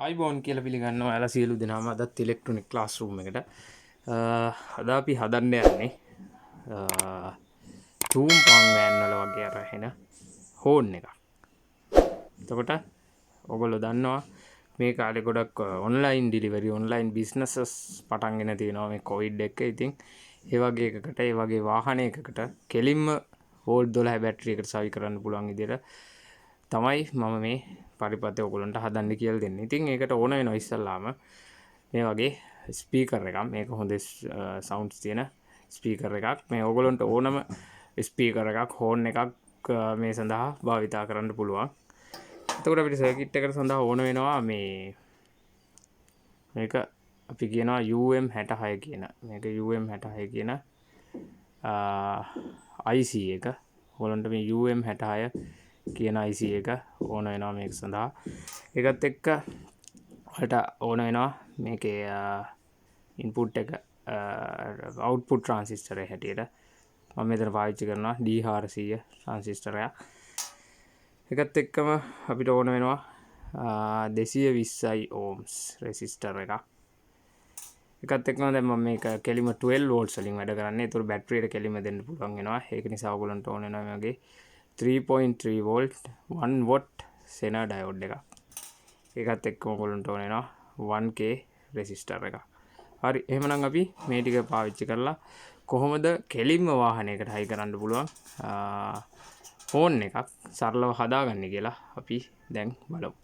ආයිබෝන් කියලා පිළිගන්නවා ඔයාලා සියලු දෙනාම අදත් ඉලෙක්ට්‍රොනික ක්ලාස් රූම් එකට. අද අපි හදන්න යන්නේ චූම් පාන් වෑන් වල වගේ අර එන හෝන් එකක්. එතකොට ඔයගොල්ලෝ දන්නවා මේ කාලේ ගොඩක් ඔන්ලයින් ඩිලිවරි ඔන්ලයින් බිස්නසස් පටන් ගෙන තියෙනවා මේ කොවිඩ් එක. ඉතින් ඒ වගේ එකකට ඒ වගේ වාහනයකකට කෙලින්ම වෝල්ට් 12 බැටරි එකට සවි කරන්න පුළුවන් විදිහට තමයි මම මේ පරිපතේ ඔයගොල්ලන්ට හදන්න කියලා දෙන්නේ. ඉතින් ඒකට ඕන වෙනවා ඉස්සල්ලාම මේ වගේ ස්පීකර් එකක්. මේක හොඳ සවුන්ඩ්ස් තියෙන ස්පීකර් එකක්. මේ ඔයගොල්ලන්ට ඕනම ස්පීකර් එකක් හෝන් එකක් මේ සඳහා භාවිතා කරන්න පුළුවන්. එතකොට අපිට සර්කිට් එකට සඳහා ඕන වෙනවා මේක අපි කියනවා UM66 කියන. මේක UM66 කියන IC එක. ඔයගොල්ලන්ට මේ UM66 කියන IC එක ඕන වෙනවා මේක සඳහා. ඒකත් එක්ක වලට ඕන වෙනවා මේකේ ඉන්පුට් එක අවුට්පුට් ට්‍රාන්සිස්ටර් එක හැටියට මම මෙතන පාවිච්චි කරනවා D400 ට්‍රාන්සිස්ටරයක්. ඒකත් එක්කම අපිට ඕන වෙනවා 220 ohms රෙසිස්ටර් එකක්. ඒකත් එක්කම දැන් මම මේක කෙලිම 12 volts වලින් වැඩ කරන්නේ. ඒතර බැටරියට කෙලිම දෙන්න පුළුවන් වෙනවා. ඒක නිසා ඔයගොල්ලන්ට ඕන වෙනවා මේ වගේ 3.3 volt 1 watt සෙනා ඩයෝඩ් එකක්. ඒකත් එක්කම ඔයගොල්ලන්ට ඕන වෙනවා 1k රෙසිස්ටර් එකක්. හරි, එහෙමනම් අපි මේ ටික පාවිච්චි කරලා කොහොමද කෙලින්ම වාහනයකට හයි කරන්න පුළුවන් ෆෝන් එකක් සරලව හදාගන්නේ කියලා අපි දැන් බලමු.